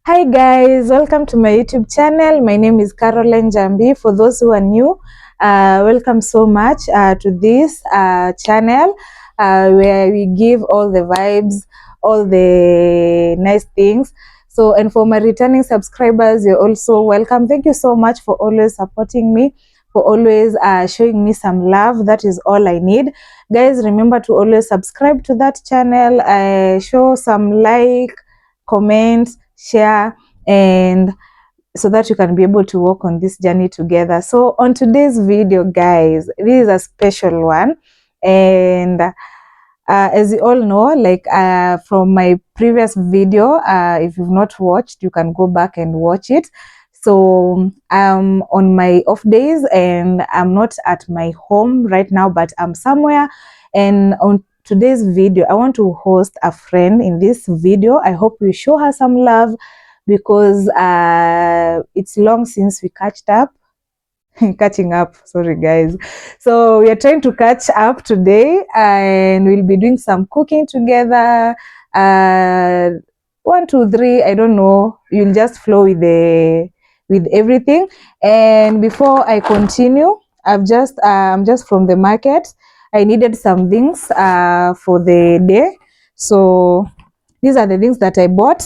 Hi guys, welcome to my YouTube channel. My name is Caroline Jambi. For those who are new, welcome so much to this channel where we give all the vibes, all the nice things. So, and for my returning subscribers, you're also welcome. Thank you so much for always supporting me, for always showing me some love. That is all I need. Guys, remember to always subscribe to that channel, show some like, comment, share, and so that you can be able to walk on this journey together. So on today's video, guys, this is a special one, and as you all know, like from my previous video, if you've not watched, you can go back and watch it. So I'm on my off days and I'm not at my home right now, but I'm somewhere. And on today's video, I want to host a friend in this video. I hope you show her some love because it's long since we catched up. Catching up, sorry guys. So we are trying to catch up today and we'll be doing some cooking together. 1 2 3, I don't know, you'll just flow with everything. And before I continue, I'm just from the market. I needed some things for the day, so these are the things that I bought.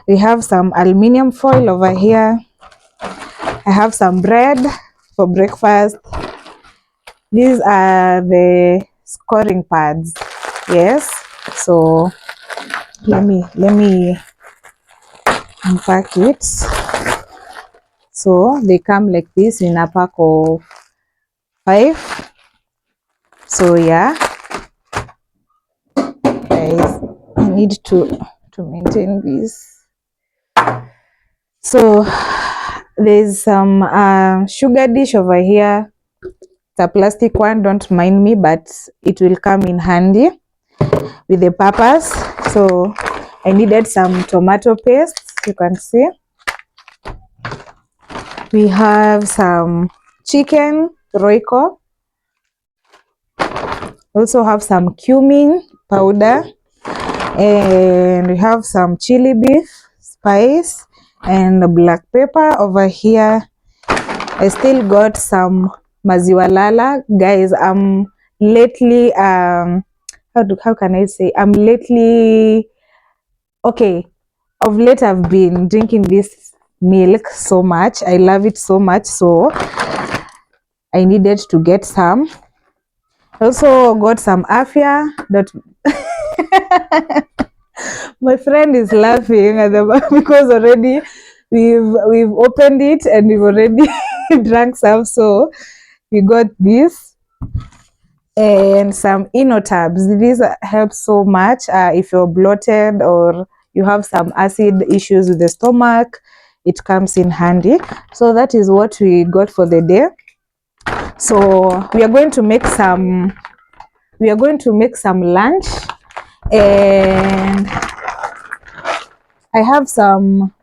We have some aluminium foil over here. I have some bread for breakfast. These are the scoring pads. Yes. So let me unpack it. So they come like this in a pack of 5. So yeah, guys, I need to maintain this. So there's some sugar dish over here. It's a plastic one, don't mind me, but it will come in handy with the peppers. So I needed some tomato paste, you can see. We have some chicken royco. Also have some cumin powder, and we have some chili beef spice and black pepper over here. I still got some maziwa lala, guys. I'm lately how can I say, I'm lately okay, of late I've been drinking this milk so much. I love it so much, so I needed to get some. Also got some afia that my friend is laughing at the because already we've opened it and we've already drank some. So we got this and some inotabs. These help so much if you're bloated or you have some acid issues with the stomach. It comes in handy. So that is what we got for the day. So we are going to make some lunch, and I have some.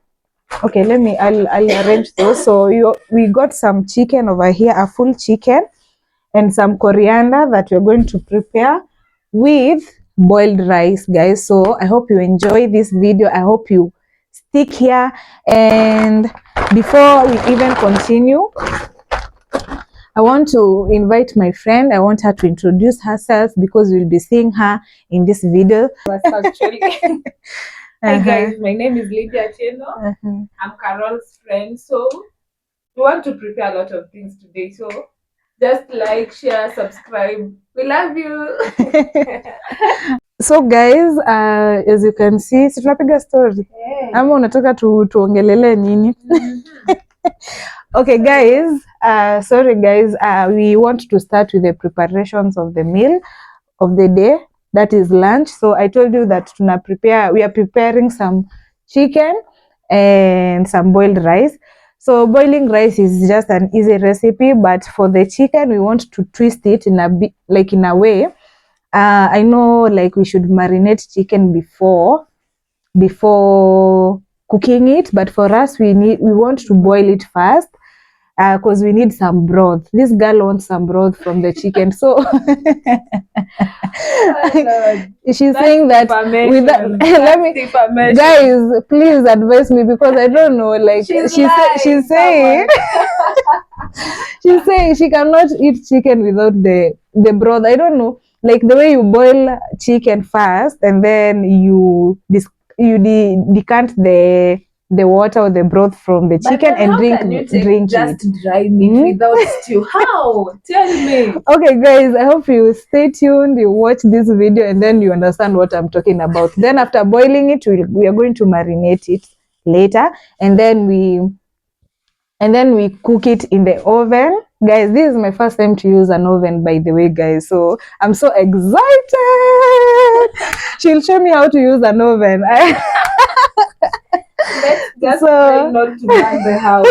Okay, I'll arrange those. So we got some chicken over here, a full chicken, and some coriander that we're going to prepare with boiled rice, guys. So I hope you enjoy this video. I hope you stick here. And before we even continue, I want to invite my friend. I want her to introduce herself because we'll be seeing her in this video. Hi guys, my name is Lydia Cheno. I'm Carol's friend. So we want to prepare a lot of things today. So just like, share, subscribe. We love you. So guys, as you can see, si tunapiga story ama unataka tuongelele nini? Okay guys, sorry guys, we want to start with the preparations of the meal of the day, that is lunch. So I told you that we are preparing some chicken and some boiled rice. So boiling rice is just an easy recipe, but for the chicken we want to twist it in a way. I know, like, we should marinate chicken before cooking it, but for us we want to boil it first. because we need some broth. This girl wants some broth from the chicken. So she's saying that with let me, guys, please advise me, because I don't know. Like she's saying she's saying she cannot eat chicken without the broth. I don't know. Like the way you boil chicken first and then you decant the water or the broth from the chicken and drink just it. dry meat without stew. How? Tell me. Okay, guys, I hope you stay tuned, you watch this video, and then you understand what I'm talking about. Then after boiling it, we are going to marinate it later, and then we cook it in the oven. Guys, this is my first time to use an oven, by the way, guys, so I'm so excited. She'll show me how to use an oven. Let's just try not to burn the house.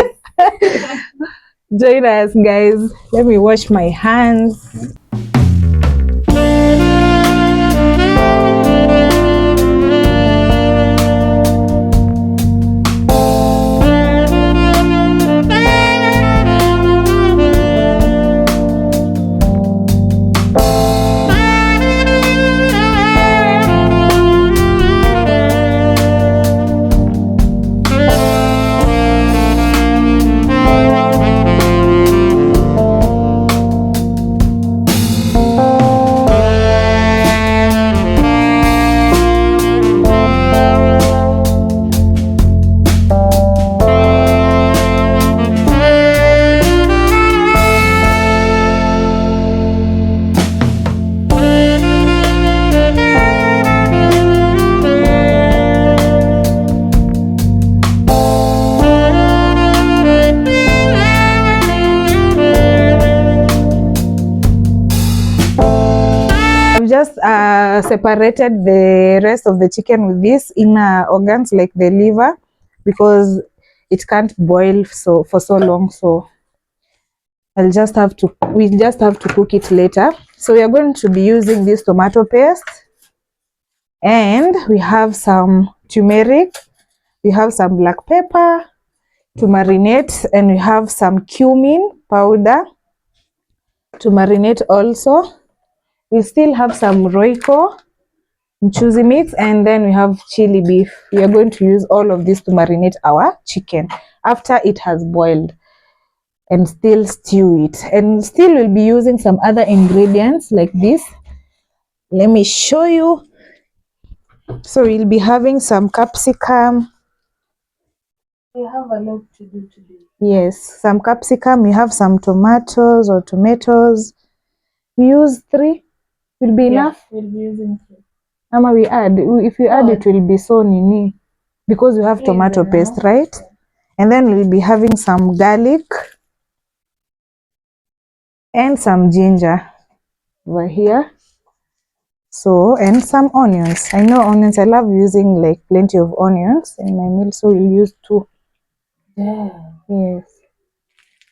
Join us, guys. Let me wash my hands. Just separated the rest of the chicken with this inner organs, like the liver, because it can't boil for so long. So we just have to cook it later. So we are going to be using this tomato paste, and we have some turmeric, we have some black pepper to marinate, and we have some cumin powder to marinate also. We still have some Royco mchuzi mix, and then we have chili beef. We are going to use all of this to marinate our chicken after it has boiled, and still stew it. And still we'll be using some other ingredients like this. Let me show you. So we'll be having some capsicum. We have a lot to do today. Yes, some capsicum. We have some tomatoes or tomatoes. We use 3. Will be enough. We'll be using 3. Ama we add. If you add, it will be so nini, because we have tomato paste, right? And then we'll be having some garlic and some ginger over here. So, and some onions. I know onions. I love using like plenty of onions in my meal, so we'll use 2. Yeah. Yes,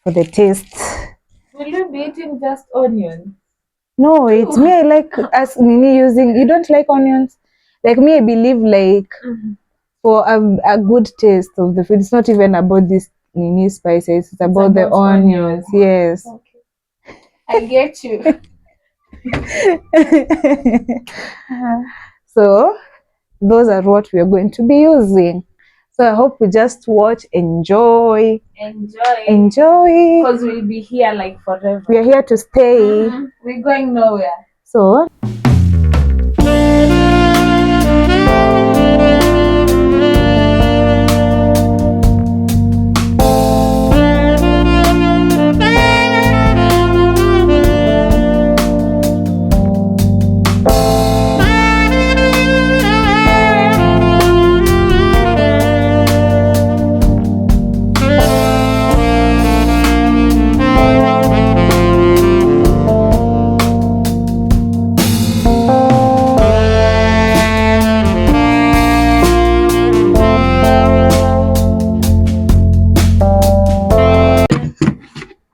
for the taste. Will you be eating just onions? No, it's me. I like us nini using. You don't like onions? Like me, I believe like for a good taste of the food. It's not even about this nini spices. It's about the onions. Yes. Okay. I get you. So those are what we are going to be using. So I hope we just watch, enjoy. Because we'll be here like forever. We are here to stay. We're going nowhere. So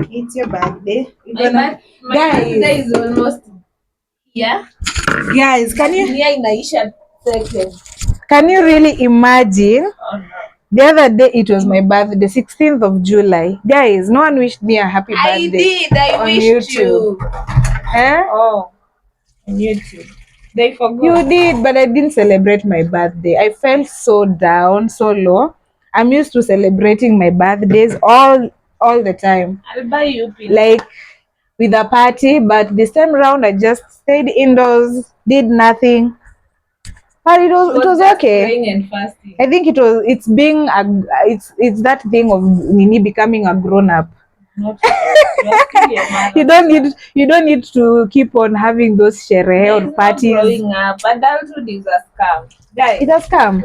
it's your birthday. My birthday is almost here. Guys, can you inaisha second. really imagine? Oh, no. The other day it was my birthday, 16th of July. Guys, no one wished me a happy birthday. I did. I on wished YouTube. you. Eh? Oh, on YouTube. They forgot. You did, but I didn't celebrate my birthday. I felt so down, so low. I'm used to celebrating my birthdays all the time, I'll buy you pin. like with a party. But this time around, I just stayed indoors, did nothing. But it was just okay. praying and fasting. I think it's that thing of Nini becoming a grown up. Not you are still your mother. You don't need to keep on having those sherehe or There is no parties. growing up. Adulthood is a scam. Guys. It has come.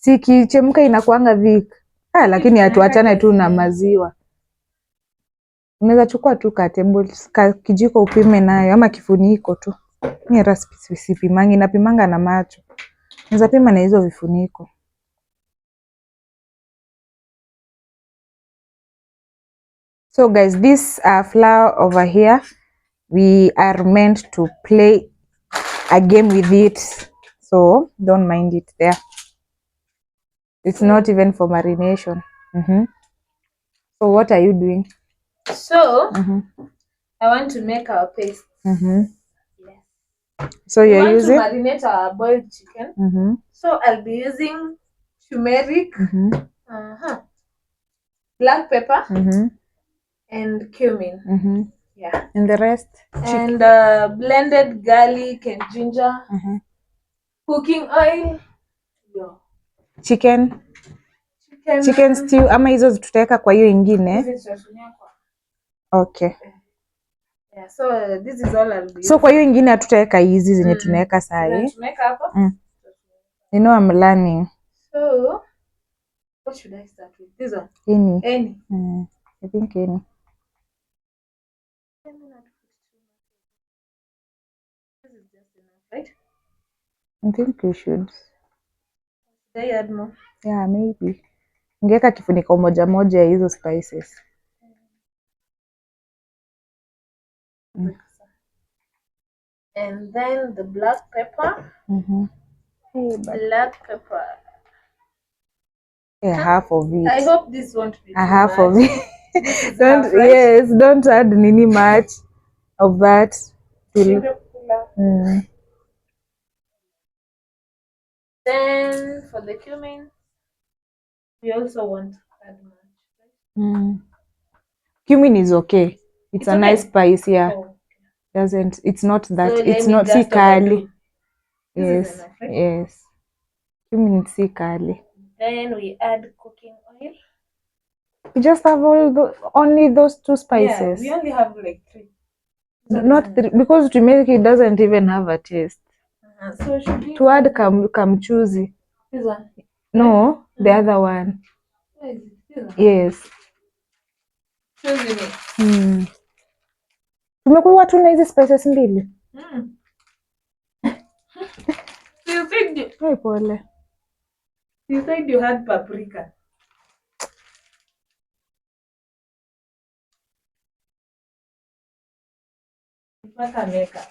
Sikichemka inakuanga thick. Lakini hatuachane tu na maziwa. Unaweza chukua tu kijiko upime nayo ama kifuniko tu. Ni recipe sipimangi, napimanga na macho. Unaweza pima na hizo vifuniko. So guys, this flour over here, we are meant to play a game with it. So don't mind it there. It's not even for marination. So what are you doing? So I want to make our paste. Yes. So you're using? We want to marinate our boiled chicken. So I'll be using turmeric, black pepper, and cumin. Yeah. And the rest? And blended garlic and ginger. Cooking oil. Chicken stew ama hizo tutaweka kwa hiyo ingine? Okay. Yeah, so this is all I'll do. So kwa hiyo ingine hatutaweka hizi zenye tunaweka saa hii. Tunaweka hapa. You know I'm learning. So what should I start with? This one? Any. I think any. This is just enough, right? I think you should. Should I add more? Yeah, maybe. Ungeweka kifuniko moja ya hizo spices. And then the black pepper. Black pepper. Yeah, half of it. I hope this won't be too half much. of it. Half, right? Yes, don't add nini much of that. Then for the cumin, we also want to add much. Cumin is okay. It's a okay. Nice spice, yeah. Oh. It's not that. So it's not si kali. Yes. Enough, right? Yes. Cumin is si kali. Then we add cooking oil. We just have only those two spices. Yeah, we only have like 3. Not 3 because turmeric doesn't even have a taste. So should we to add kamchuzi? This one? No, the other one. Yes. 2 minutes. Tumekuwa tu na hizi spices mbili. So you said Hai, pole. you had paprika. Mpaka meka.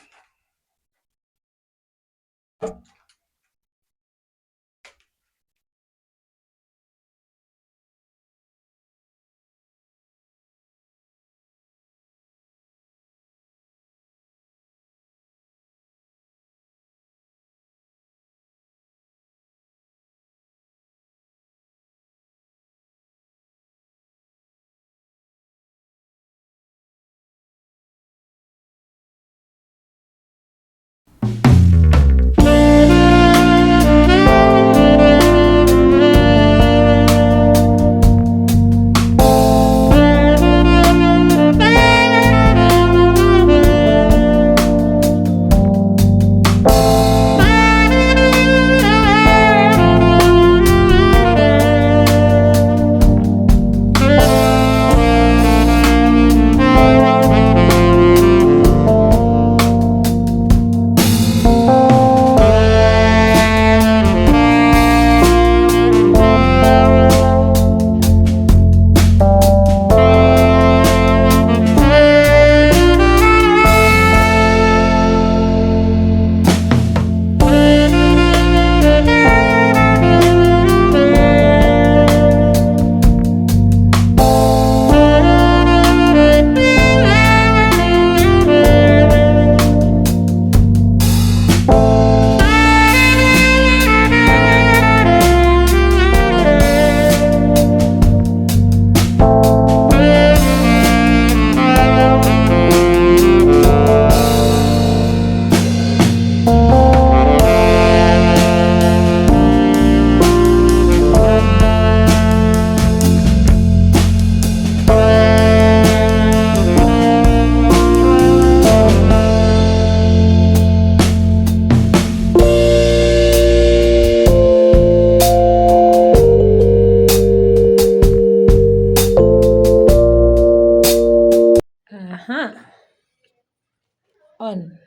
On.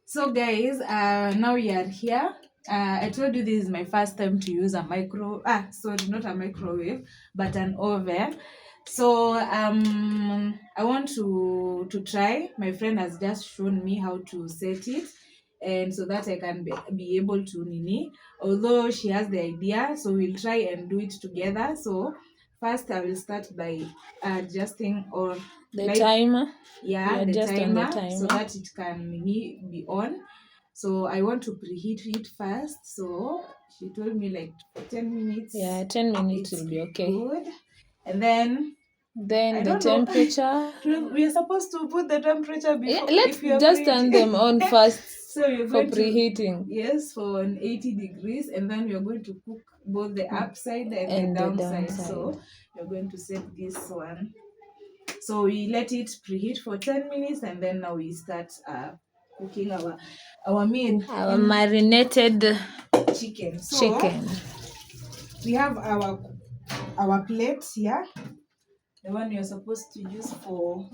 So guys, now we are here. I told you this is my first time to use a not a microwave, but an oven. So I want to try. My friend has just shown me how to set it, and so that I can be able to nini. Although she has the idea, so we'll try and do it together. So first I will start by adjusting or The like timer. yeah, the Just on the timer so timer. that it can be on. So I want to preheat it first. So she told me like 10 minutes. Yeah, 10 minutes It's will be okay. good. And then I Then the don't know. temperature. We are supposed to put the temperature Yeah, before. let's if you are just turn them on first So you're for going preheating. yes, for an 80 degrees, and then you're going to cook both the upside and the downside. So you're going to set this one. So we let it preheat for 10 minutes, and then now we start cooking our meal. Our marinated chicken. So chicken. we have our plate here, the one you're supposed to use for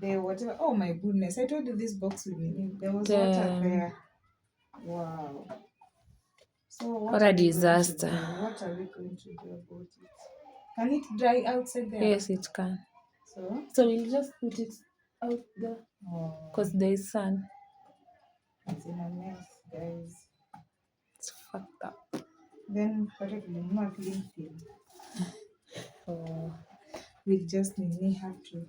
the whatever. Oh my goodness, I told you this box with me. There was water there. Wow. So What a disaster. What are we going to do about it? Can it dry outside there? Yes, it can. So we'll just put it out there because there is sun. It's in a mess, guys. It's fucked up. Then not clean film. We just may have to.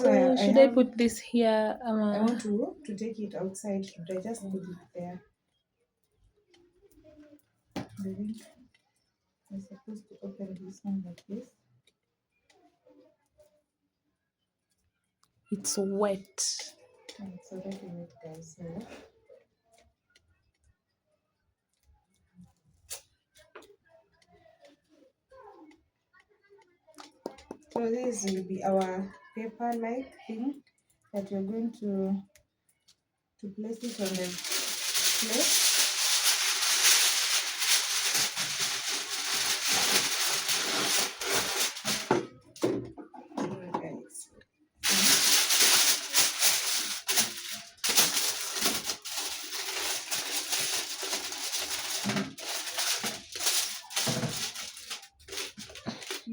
So should I put this here? I want to take it outside. Should I just put it there? I'm supposed to open this one like this. It's wet. It's already wet, guys. So this will be our paper-like thing that you're going to place it on the plate.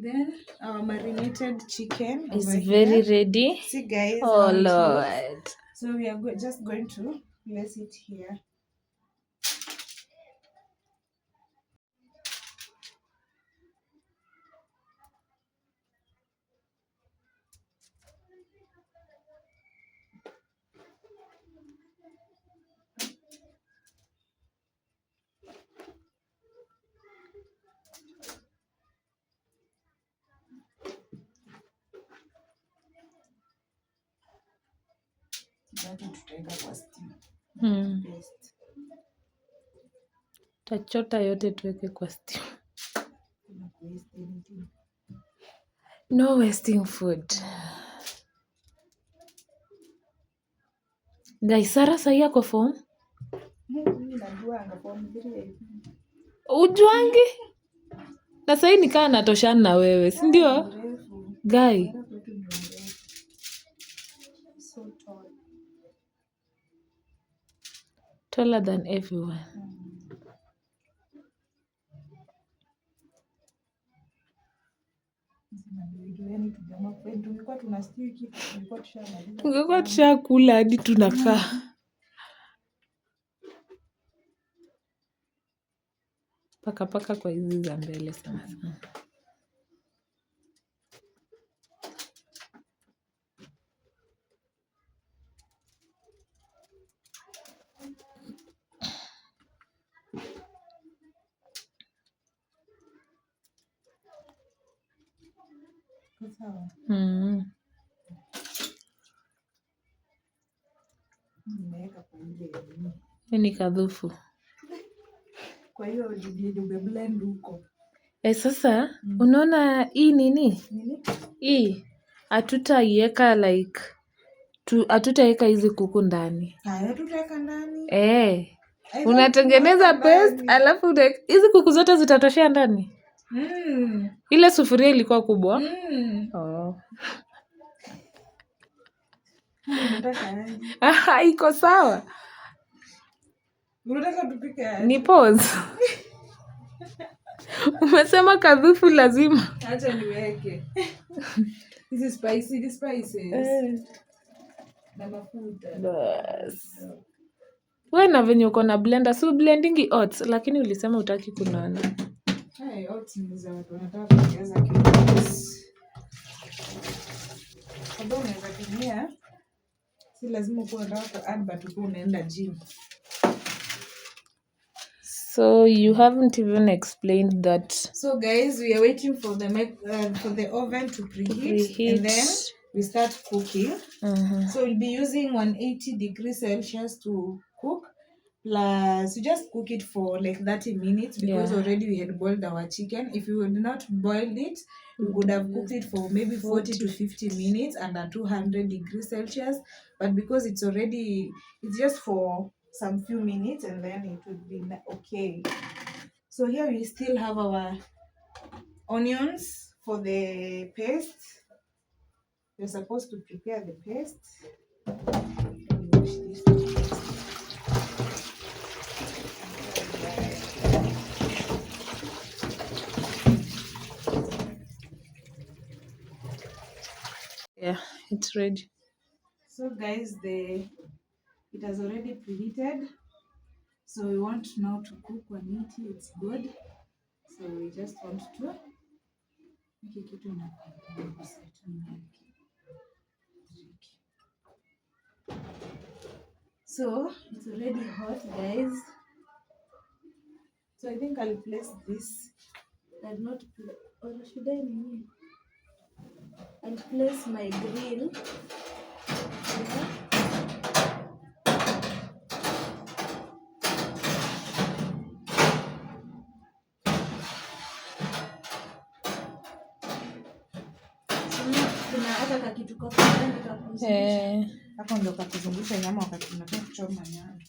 Then our marinated chicken It's over very here. ready. See guys, Oh how it looks. Lord. So we are just going to place it here. Bado tutaweka kwa steam. Paste. Tachota yote tuweke kwa stew. Kuna kuwaste anything. No wasting food. Guys, Sara sahi ako form? Mimi najuanga form 3. Ujuangi? Na sahi nikaa natoshana na wewe, si ndio? Mrefu. Guy, Sara kwetu ni mrefu. So tall. taller than everyone. Yaani tujamaa kwetu tulikuwa tunastii kitu tulikuwa tushamaliza. Tungekuwa tushakula hadi tunakaa. Paka kwa hizi za mbele sana sana. Sawa. Nimeweka kwa ile nini. Ni kadhufu. Kwa hiyo ndio blend huko. Sasa unaona hii nini? Nini? Hii hatutaiweka like hatutaweka hizi kuku ndani. Haya tutaweka ndani. Unatengeneza paste alafu hizi kuku zote zitatoshea ndani. Ile sufuria ilikuwa kubwa. Iko sawa. Unataka tupike aje? Ni pause. Umesema kadhufu lazima. Acha niweke. Hizi spices. Na mafuta. Bas. Wewe na venye uko na blender, si blendingi oats, lakini ulisema hutaki kunaona. Hey, oats ni za watu wanataka kuongeza calories. Kabla unaweza tumia, si lazima ukuwe unataka ku-add but ukuwe unaenda gym. So you haven't even explained that. So guys, we are waiting for the oven to preheat. And then we start cooking. So we'll be using 180 degrees Celsius to cook. Plus, we just cook it for like 30 minutes because already we had boiled our chicken. If we would not boiled it, we would have cooked it for maybe 40 to 50 minutes under 200 degrees Celsius. But because it's just for some few minutes and then it would be okay. So here we still have our onions for the paste. We're supposed to prepare the paste. Wash this. Yeah, it's ready. So guys, it has already preheated. So we want now to cook 180. It's good. So we just want to make it so it's already hot, guys. So I think I'll place this. Or should I? I'll place my grill. Hapo ndo kakuzungusha nyama wakati tunataka kuchoma nyama.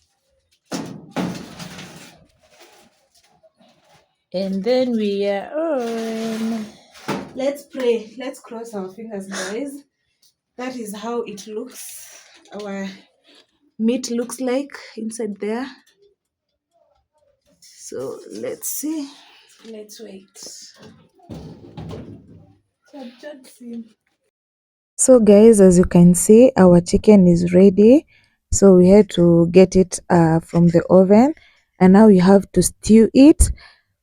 And then we are on. Let's pray. Let's cross our fingers, guys. That is how it looks. Our meat looks like inside there. So let's see. Let's wait. So guys, as you can see, our chicken is ready. So we had to get it from the oven, and now we have to stew it.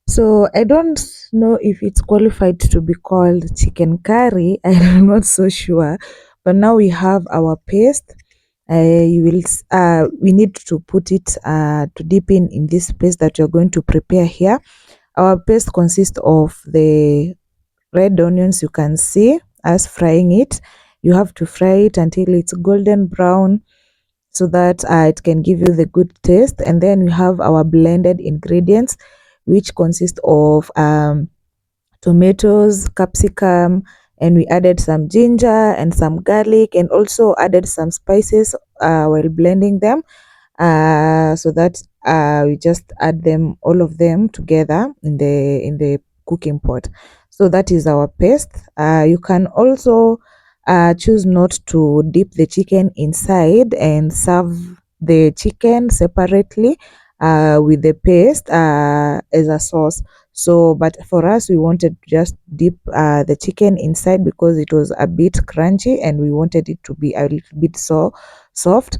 So I don't know if it's qualified to be called chicken curry. I'm not so sure. But now we have our paste. We need to put it to dip in this paste that you're going to prepare here. Our paste consists of the red onions. You can see us frying it. You have to fry it until it's golden brown so that it can give you the good taste. And then we have our blended ingredients, which consist of tomatoes, capsicum, and we added some ginger and some garlic, and also added some spices while blending them, so that we just add them, all of them together in the cooking pot. So that is our paste. You can also choose not to dip the chicken inside and serve the chicken separately with the paste as a sauce. So but for us, we wanted to just dip the chicken inside because it was a bit crunchy and we wanted it to be a little bit so soft.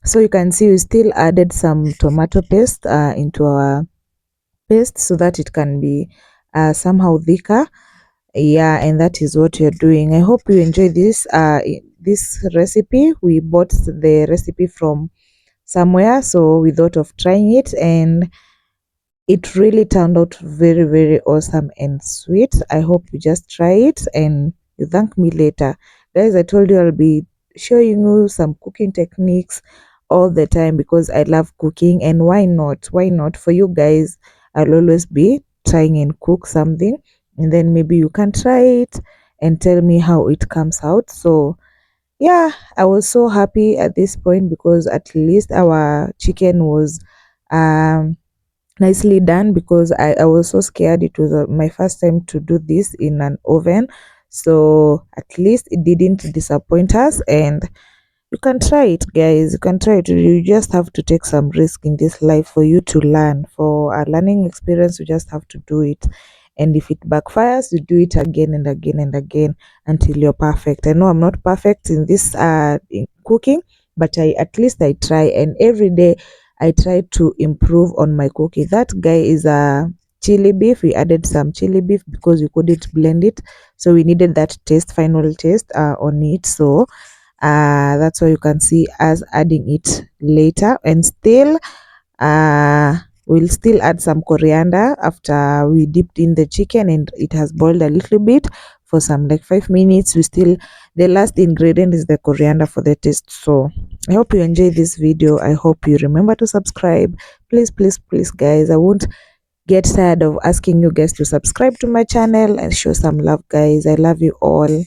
So you can see we still added some tomato paste into our paste so that it can be somehow thicker. Yeah, and that is what you're doing. I hope you enjoy this recipe. We bought the recipe from somewhere, so we thought of trying it, and it really turned out very, very awesome and sweet. I hope you just try it and you thank me later. Guys, I told you I'll be showing you some cooking techniques all the time because I love cooking, and why not? Why not? For you guys, I'll always be trying and cook something, and then maybe you can try it and tell me how it comes out. So yeah, I was so happy at this point because at least our chicken was um nicely done, because I was so scared. It was my first time to do this in an oven, so at least it didn't disappoint us. And you can try it, guys. You can try it. You just have to take some risk in this life for you to learn. For a learning experience, you just have to do it. And if it backfires, you do it again and again and again until you're perfect. I know I'm not perfect in this in cooking, but at least I try, and every day I try to improve on my cooking. That guy is a chili beef. We added some chili beef because we couldn't blend it, so we needed that final taste on it. So that's why you can see us adding it later. And still we'll still add some coriander after we dipped in the chicken and it has boiled a little bit for some like 5 minutes. We still, the last ingredient is the coriander for the taste. So I hope you enjoy this video. I hope you remember to subscribe. Please, please, please, guys. I won't get tired of asking you guys to subscribe to my channel and show some love, guys. I love you all.